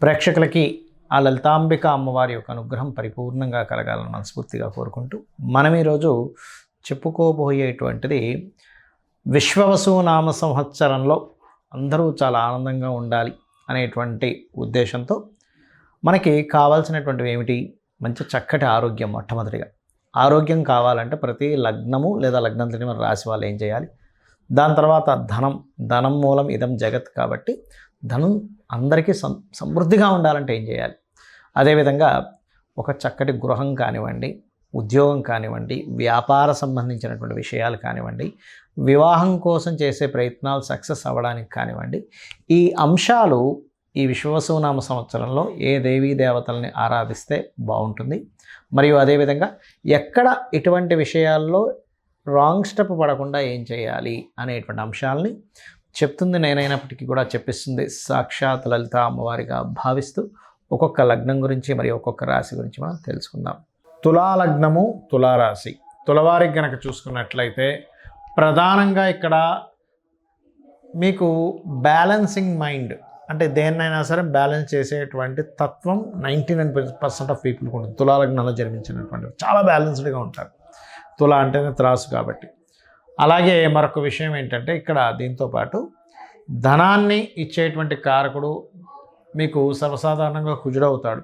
ప్రేక్షకులకి ఆ లలితాంబిక అమ్మవారి యొక్క అనుగ్రహం పరిపూర్ణంగా కలగాలని మనస్ఫూర్తిగా కోరుకుంటూ మనం ఈరోజు చెప్పుకోబోయేటువంటిది విశ్వవసునామ సంవత్సరంలో అందరూ చాలా ఆనందంగా ఉండాలి అనేటువంటి ఉద్దేశంతో మనకి కావాల్సినటువంటివి ఏమిటి? మంచి చక్కటి ఆరోగ్యం. మొట్టమొదటిగా ఆరోగ్యం కావాలంటే ప్రతి లగ్నము లేదా లగ్నం తెలియని మన రాశి వాళ్ళు ఏం చేయాలి? దాని తర్వాత ధనం మూలం ఇదం జగత్ కాబట్టి ధనం అందరికీ సమృద్ధిగా ఉండాలంటే ఏం చేయాలి? అదేవిధంగా ఒక చక్కటి గృహం కానివ్వండి, ఉద్యోగం కానివ్వండి, వ్యాపార సంబంధించినటువంటి విషయాలు కానివ్వండి, వివాహం కోసం చేసే ప్రయత్నాలు సక్సెస్ అవ్వడానికి కానివ్వండి, ఈ అంశాలు ఈ విశ్వవసునామ సంవత్సరంలో ఏ దేవీ దేవతల్ని ఆరాధిస్తే బాగుంటుంది. మరియు అదేవిధంగా ఎక్కడ ఇటువంటి విషయాల్లో రాంగ్ స్టెప్ పడకుండా ఏం చేయాలి అనేటువంటి అంశాలని చెప్తుంది నేనైనప్పటికీ కూడా చెప్పిస్తుంది సాక్షాత్ లలిత అమ్మవారిగా భావిస్తూ ఒక్కొక్క లగ్నం గురించి మరియు ఒక్కొక్క రాశి గురించి మనం తెలుసుకుందాం. తులా లగ్నము, తులారాశి. తులవారికి కనుక చూసుకున్నట్లయితే ప్రధానంగా ఇక్కడ మీకు బ్యాలెన్సింగ్ మైండ్ అంటే దేన్నైనా సరే బ్యాలెన్స్ చేసేటువంటి తత్వం 99% ఆఫ్ పీపుల్కి ఉంటుంది. తులా లగ్నంలో జన్మించినటువంటి చాలా బ్యాలెన్స్డ్గా ఉంటారు. తులా అంటేనే త్రాసు కాబట్టి. అలాగే మరొక విషయం ఏంటంటే ఇక్కడ దీంతోపాటు ధనాన్ని ఇచ్చేటువంటి కారకుడు మీకు సర్వసాధారణంగా కుజుడవుతాడు.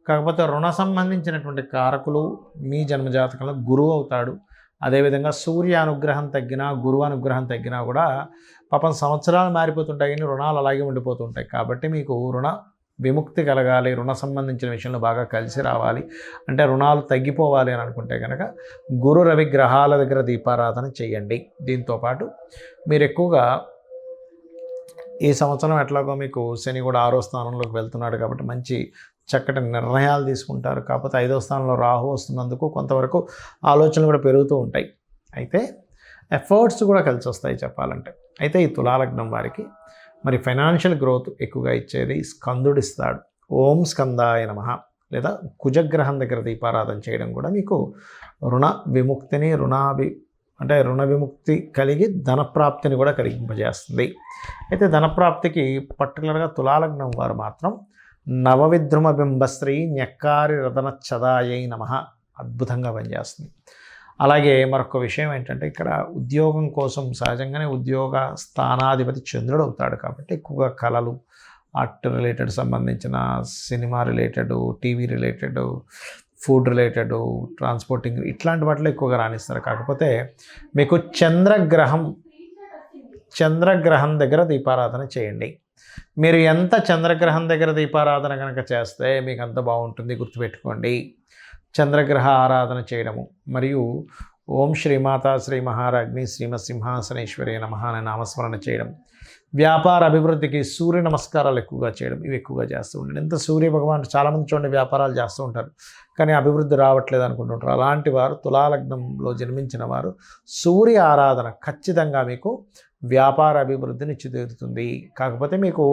కాకపోతే రుణ సంబంధించినటువంటి కారకులు మీ జన్మజాతకంలో గురువు అవుతాడు. అదేవిధంగా సూర్య అనుగ్రహం తగ్గినా, గురువు అనుగ్రహం తగ్గినా కూడా పాపం సంవత్సరాలు మారిపోతుంటాయి కానీ రుణాలు అలాగే ఉండిపోతుంటాయి. కాబట్టి మీకు రుణ విముక్తి కలగాలి, రుణ సంబంధించిన విషయంలో బాగా కలిసి రావాలి అంటే రుణాలు తగ్గిపోవాలి అని అనుకుంటే కనుక గురు రవి గ్రహాల దగ్గర దీపారాధన చేయండి. దీంతోపాటు మీరు ఎక్కువగా ఈ సంవత్సరం ఎట్లాగో మీకు శని కూడా 6వ స్థానంలోకి వెళ్తున్నాడు కాబట్టి మంచి చక్కటి నిర్ణయాలు తీసుకుంటారు. కాకపోతే 5వ స్థానంలో రాహు వస్తున్నందుకు కొంతవరకు ఆలోచనలు కూడా పెరుగుతూ ఉంటాయి. అయితే ఎఫర్ట్స్ కూడా కలిసి వస్తాయి చెప్పాలంటే. అయితే ఈ తులాలగ్నం వారికి మరి ఫైనాన్షియల్ గ్రోత్ ఎక్కువగా ఇచ్చేది స్కందుడు ఇస్తాడు. ఓం స్కందాయ నమః లేదా కుజగ్రహం దగ్గర దీపారాధన చేయడం కూడా మీకు రుణ విముక్తిని రుణ విముక్తి కలిగి ధనప్రాప్తిని కూడా కలిగింపజేస్తుంది. అయితే ధనప్రాప్తికి పర్టికులర్గా తులాలగ్నం వారు మాత్రం నవవిద్రుమ బింబశ్రీ న్యక్కారి రతన చదాయై నమః అద్భుతంగా పనిచేస్తుంది. అలాగే మరొక విషయం ఏంటంటే ఇక్కడ ఉద్యోగం కోసం సహజంగానే ఉద్యోగ స్థానాధిపతి చంద్రుడు అవుతాడు కాబట్టి ఎక్కువగా కళలు, ఆర్ట్ రిలేటెడ్ సంబంధించిన cinema related, TV related, food related, transporting ఇట్లాంటి వాటిలో ఎక్కువగా రాణిస్తారు. కాకపోతే మీకు చంద్రగ్రహం దగ్గర దీపారాధన చేయండి. మీరు ఎంత చంద్రగ్రహం దగ్గర దీపారాధన కనుక చేస్తే మీకు అంత బాగుంటుంది. గుర్తుపెట్టుకోండి, చంద్రగ్రహ ఆరాధన చేయడము మరియు ఓం శ్రీమాతా శ్రీ మహారాజ్ఞి శ్రీమత్ సింహాసనేశ్వరి నమః అనే నామస్మరణ చేయడం, వ్యాపార అభివృద్ధికి సూర్య నమస్కారాలు ఎక్కువగా చేయడం, ఇవి ఎక్కువగా చేస్తూ ఉండండి. ఎంత సూర్య భగవాన్ చాలామంది చూడండి వ్యాపారాలు చేస్తూ ఉంటారు కానీ అభివృద్ధి రావట్లేదు అనుకుంటుంటారు. అలాంటి వారు తులాలగ్నంలో జన్మించిన వారు సూర్య ఆరాధన ఖచ్చితంగా మీకు వ్యాపార అభివృద్ధిని ఇచ్చితీరుతుంది. కాకపోతే మీకు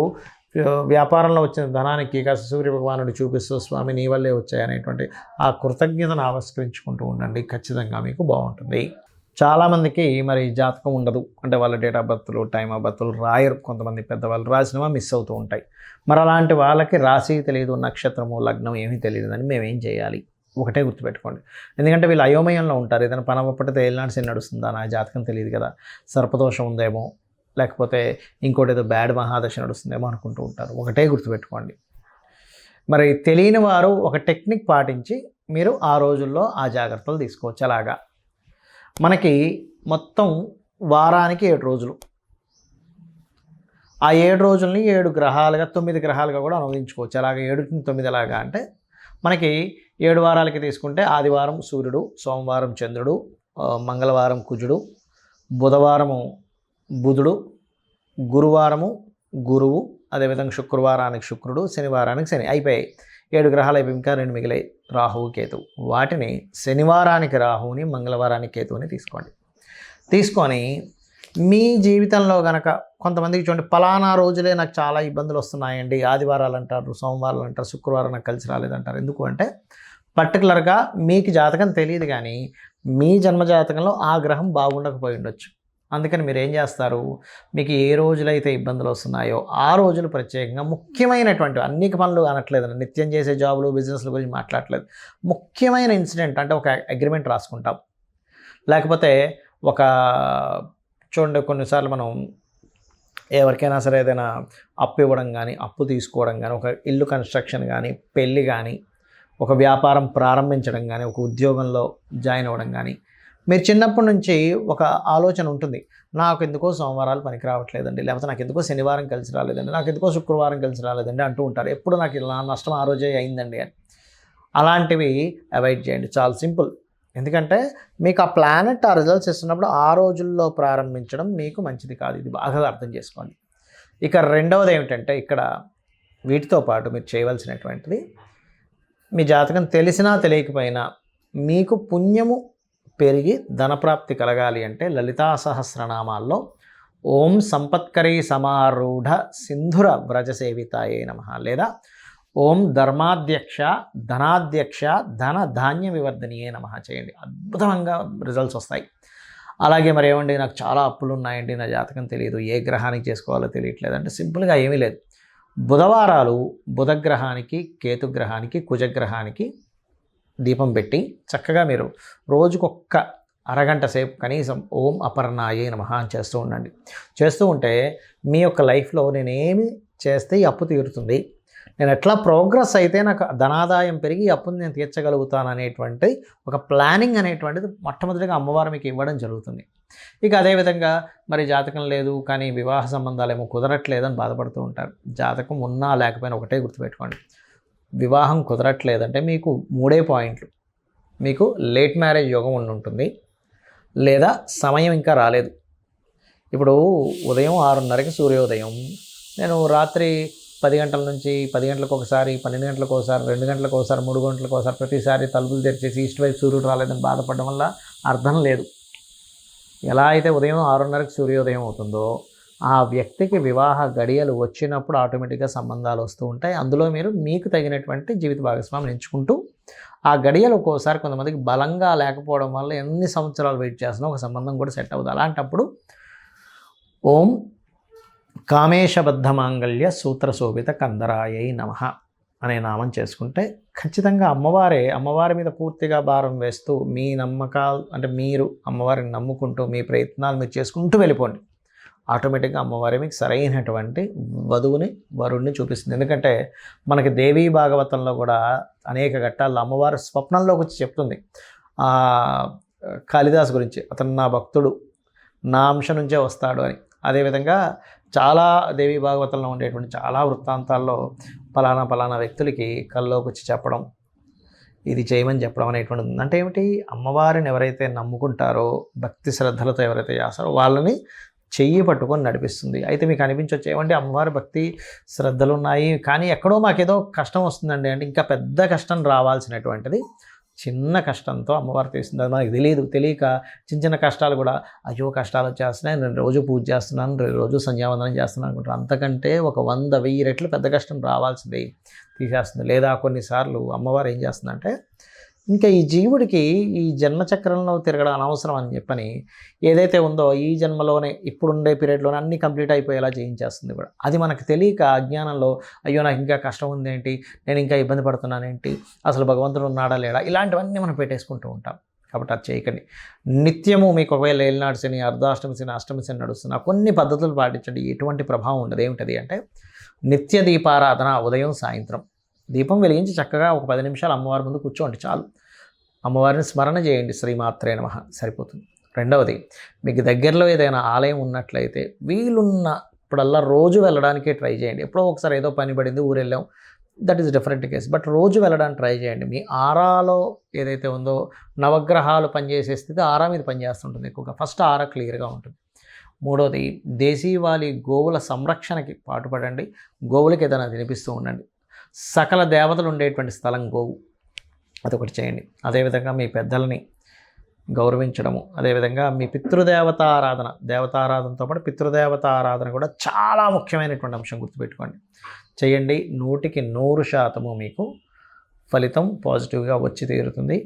వ్యాపారంలో వచ్చిన ధనానికి కాస్త సూర్య భగవానుడు చూపిస్తూ స్వామి నీ వల్లే వచ్చాయనేటువంటి ఆ కృతజ్ఞతను ఆవిష్కరించుకుంటూ ఉండండి. ఖచ్చితంగా మీకు బాగుంటుంది. చాలామందికి మరి జాతకం ఉండదు అంటే వాళ్ళ డేట్ ఆఫ్ బర్త్లు, టైమ్ ఆఫ్ బర్త్లు రాయరు. కొంతమంది పెద్దవాళ్ళు రాసినవా మిస్ అవుతూ ఉంటాయి. మరి అలాంటి వాళ్ళకి రాశి తెలియదు, నక్షత్రము, లగ్నం ఏమీ తెలియదని మేమేం చేయాలి? ఒకటే గుర్తుపెట్టుకోండి. ఎందుకంటే వీళ్ళు అయోమయంలో ఉంటారు. ఏదైనా పని అవ్వకపోతే ఏళ్ళనాటి శని నడుస్తుందా, నా జాతకం తెలియదు కదా, సర్పదోషం ఉందేమో, లేకపోతే ఇంకోటి ఏదో బ్యాడ్ మహాదశ నడుస్తుందేమో అనుకుంటూ ఉంటారు. ఒకటే గుర్తుపెట్టుకోండి, మరి తెలియని వారు ఒక టెక్నిక్ పాటించి మీరు ఆ రోజుల్లో ఆ జాగ్రత్తలు తీసుకోవచ్చు. అలాగా మనకి మొత్తం వారానికి 7 రోజులు, ఆ 7 రోజుల్ని 7 గ్రహాలుగా 9 గ్రహాలుగా కూడా అనువదించుకోవచ్చు. అలాగే 7కి 9 ఎలాగా అంటే మనకి 7 వారాలకి తీసుకుంటే ఆదివారం సూర్యుడు, సోమవారం చంద్రుడు, మంగళవారం కుజుడు, బుధవారము బుధుడు, గురువారము గురువు, అదేవిధంగా శుక్రవారానికి శుక్రుడు, శనివారానికి శని. అయిపోయాయి 7 గ్రహాలు అయిపోయి ఇంకా 2 మిగిలాయి, రాహువు కేతువు. వాటిని శనివారానికి రాహువుని, మంగళవారానికి కేతువుని తీసుకొని మీ జీవితంలో కనుక కొంతమందికి చూడండి పలానా రోజులే నాకు చాలా ఇబ్బందులు వస్తున్నాయండి, ఆదివారాలు అంటారు, సోమవారాలు అంటారు, శుక్రవారం నాకు కలిసి రాలేదంటారు. ఎందుకు అంటే పర్టికులర్గా మీకు జాతకం తెలియదు కానీ మీ జన్మజాతకంలో ఆ గ్రహం బాగుండకపోయి ఉండొచ్చు. అందుకని మీరు ఏం చేస్తారు, మీకు ఏ రోజులైతే ఇబ్బందులు వస్తున్నాయో ఆ రోజులు ప్రత్యేకంగా ముఖ్యమైనటువంటి అన్ని పనులు అనట్లేదండి, నిత్యం చేసే జాబులు బిజినెస్ల గురించి మాట్లాడట్లేదు. ముఖ్యమైన ఇన్సిడెంట్ అంటే ఒక అగ్రిమెంట్ రాసుకుంటాం, లేకపోతే ఒక చూడండి కొన్నిసార్లు మనం ఎవరికైనా సరే ఏదైనా అప్పు ఇవ్వడం కానీ, అప్పు తీసుకోవడం కానీ, ఒక ఇల్లు కన్స్ట్రక్షన్ కానీ, పెళ్ళి కానీ, ఒక వ్యాపారం ప్రారంభించడం కానీ, ఒక ఉద్యోగంలో జాయిన్ అవ్వడం కానీ, మీరు చిన్నప్పటి నుంచి ఒక ఆలోచన ఉంటుంది, నాకు ఎందుకో సోమవారాలు పనికి రావట్లేదండి, లేకపోతే నాకు ఎందుకో శనివారం కలిసి రాలేదండి, నాకు ఎందుకో శుక్రవారం కలిసి రాలేదండి అంటూ ఉంటారు. ఎప్పుడు నాకు ఇలా నష్టం ఆ రోజే అయిందండి అని. అలాంటివి అవాయిడ్ చేయండి, చాలా సింపుల్. ఎందుకంటే మీకు ఆ ప్లానెట్ ఆ రిజల్ట్స్ ఇస్తున్నప్పుడు ఆ రోజుల్లో ప్రారంభించడం మీకు మంచిది కాదు, ఇది బాగా అర్థం చేసుకోండి. ఇక రెండవది ఏమిటంటే ఇక్కడ వీటితో పాటు మీరు చేయవలసినటువంటిది, మీ జాతకం తెలిసినా తెలియకపోయినా మీకు పుణ్యము పెరిగి ధనప్రాప్తి కలగాలి అంటే లలితా సహస్రనామాల్లో ఓం సంపత్కరీ సమారూఢ సింధుర వ్రజసేవితాయే నమః లేదా ఓం ధర్మాధ్యక్ష ధనాధ్యక్ష ధన ధాన్య వివర్ధనియే నమః చేయండి, అద్భుతంగా రిజల్ట్స్ వస్తాయి. అలాగే మరి ఏమండి నాకు చాలా అప్పులు ఉన్నాయండి, నా జాతకం తెలియదు, ఏ గ్రహానికి చేసుకోవాలో తెలియట్లేదు అంటే సింపుల్గా ఏమీ లేదు. బుధవారాలు బుధగ్రహానికి, కేతుగ్రహానికి, కుజగ్రహానికి దీపం పెట్టి చక్కగా మీరు రోజుకొక్క అరగంట సేపు కనీసం ఓం అపర్ణాయే నమః అని చేస్తూ ఉండండి. చేస్తూ ఉంటే మీ యొక్క లైఫ్లో నేనేమి చేస్తే ఈ అప్పు తీరుతుంది, నేను ఎట్లా ప్రోగ్రెస్ అయితే నాకు ధనాదాయం పెరిగి ఈ అప్పుని నేను తీర్చగలుగుతాను అనేటువంటి ఒక ప్లానింగ్ అనేటువంటిది మొట్టమొదటిగా అమ్మవారు మీకు ఇవ్వడం జరుగుతుంది. ఇక అదేవిధంగా మరి జాతకం లేదు కానీ వివాహ సంబంధాలు ఏమో కుదరట్లేదని బాధపడుతూ ఉంటారు. జాతకం ఉన్నా లేకపోయినా ఒకటే గుర్తుపెట్టుకోండి, వివాహం కుదరట్లేదంటే మీకు 3 పాయింట్లు. మీకు లేట్ మ్యారేజ్ యోగం ఉంటుంది, లేదా సమయం ఇంకా రాలేదు. ఇప్పుడు ఉదయం 6:30కి సూర్యోదయం, నేను రాత్రి 10 గంటల నుంచి 10 గంటలకు ఒకసారి, 12 గంటలకు ఒకసారి, 2 గంటలకు ఒకసారి, 3 గంటలకు ఒకసారి ప్రతిసారి తలుపులు తెరిచేసి ఈస్ట్ వైపు సూర్యుడు రాలేదని బాధపడడం వల్ల అర్థం లేదు. ఎలా అయితే ఉదయం 6:30కి సూర్యోదయం అవుతుందో ఆ వ్యక్తికి వివాహ గడియలు వచ్చినప్పుడు ఆటోమేటిక్గా సంబంధాలు వస్తూ ఉంటాయి. అందులో మీరు మీకు తగినటువంటి జీవిత భాగస్వామిని ఎంచుకుంటూ ఆ గడియలు ఒక్కోసారి కొంతమందికి బలంగా లేకపోవడం వల్ల ఎన్ని సంవత్సరాలు వెయిట్ చేస్తున్నా ఒక సంబంధం కూడా సెట్ అవ్వదు. అలాంటప్పుడు ఓం కామేశబద్ధ మాంగళ్య సూత్రశోభిత కందరాయై నమః అనే నామం చేసుకుంటే ఖచ్చితంగా అమ్మవారి మీద పూర్తిగా భారం వేస్తూ మీ నమ్మకాలు అంటే మీరు అమ్మవారిని నమ్ముకుంటూ మీ ప్రయత్నాలు మీరు చేసుకుంటూ వెళ్ళిపోండి. ఆటోమేటిక్గా అమ్మవారి మీకు సరైనటువంటి వరుణ్ణి చూపిస్తుంది. ఎందుకంటే మనకి దేవీ భాగవతంలో కూడా అనేక ఘట్టాల్లో అమ్మవారు స్వప్నంలోకి వచ్చి చెప్తుంది కాళిదాస్ గురించి, అతను నా భక్తుడు, నా అంశ నుంచే వస్తాడు అని. అదేవిధంగా చాలా దేవీ భాగవతంలో ఉండేటువంటి చాలా వృత్తాంతాల్లో పలానా వ్యక్తులకి కల్లోకి వచ్చి చెప్పడం, ఇది చేయమని చెప్పడం అనేటువంటిది ఉంది. అంటే ఏమిటి, అమ్మవారిని ఎవరైతే నమ్ముకుంటారో భక్తి శ్రద్ధలతో ఎవరైతే చేస్తారో వాళ్ళని చెయ్యి పట్టుకొని నడిపిస్తుంది. అయితే మీకు అనిపించవచ్చు ఏమంటే అమ్మవారి భక్తి శ్రద్ధలు ఉన్నాయి కానీ ఎక్కడో మాకేదో కష్టం వస్తుందండి అంటే, ఇంకా పెద్ద కష్టం రావాల్సినటువంటిది చిన్న కష్టంతో అమ్మవారు తీస్తుంది. అది మనకి తెలియక చిన్న కష్టాలు కూడా అయ్యో కష్టాలు వచ్చేస్తున్నాయి, నేను రోజు పూజ చేస్తున్నాను, రోజు సంధ్యావందనం చేస్తున్నాను అనుకుంటారు. అంతకంటే ఒక 100,000 రెట్లు పెద్ద కష్టం రావాల్సింది తీసేస్తుంది. లేదా కొన్నిసార్లు అమ్మవారు ఏం చేస్తుందంటే ఇంకా ఈ జీవుడికి ఈ జన్మచక్రంలో తిరగడం అనవసరం అని చెప్పని ఏదైతే ఉందో ఈ జన్మలోనే ఇప్పుడుండే పీరియడ్లోనే అన్నీ కంప్లీట్ అయిపోయేలా చేయించేస్తుంది కూడా. అది మనకు తెలియక అజ్ఞానంలో అయ్యో నాకు ఇంకా కష్టం ఉంది ఏంటి, నేను ఇంకా ఇబ్బంది పడుతున్నానేంటి, అసలు భగవంతుడు ఉన్నాడా లేడా, ఇలాంటివన్నీ మనం పెట్టేసుకుంటూ ఉంటాం. కాబట్టి అది చేయకండి. నిత్యము మీకు ఒకవేళ ఏలినాడు శని, అర్ధాష్టమి శని, అష్టమి శని నడుస్తున్నా కొన్ని పద్ధతులు పాటించండి, ఎటువంటి ప్రభావం ఉండదు. ఏమిటది అంటే నిత్య దీపారాధన, ఉదయం సాయంత్రం దీపం వెలిగించి చక్కగా ఒక 10 నిమిషాలు అమ్మవారి ముందు కూర్చోండి చాలు. అమ్మవారిని స్మరణ చేయండి, శ్రీమాత్రే నమః సరిపోతుంది. రెండవది, మీకు దగ్గరలో ఏదైనా ఆలయం ఉన్నట్లయితే వీలున్నప్పుడల్లా రోజు వెళ్ళడానికే ట్రై చేయండి. ఎప్పుడో ఒకసారి ఏదో పని పడింది ఊరు వెళ్ళాం, that is different case, but రోజు వెళ్ళడానికి ట్రై చేయండి. మీ ఆరాలో ఏదైతే ఉందో నవగ్రహాలు పనిచేసే స్థితి ఆరా మీద పనిచేస్తుంటుంది ఎక్కువగా. ఫస్ట్ ఆరా క్లియర్గా ఉంటుంది. మూడవది, దేశీవాలి గోవుల సంరక్షణకి పాటుపడండి. గోవులకి ఏదైనా తినిపిస్తూ ఉండండి. సకల దేవతలు ఉండేటువంటి స్థలం గోవు, అదొకటి చేయండి. అదేవిధంగా మీ పెద్దలని గౌరవించడము, అదేవిధంగా మీ దేవతారాధనతో పాటు పితృదేవత ఆరాధన కూడా చాలా ముఖ్యమైనటువంటి అంశం, గుర్తుపెట్టుకోండి. చేయండి, 100% మీకు ఫలితం పాజిటివ్గా వచ్చి తీరుతుంది.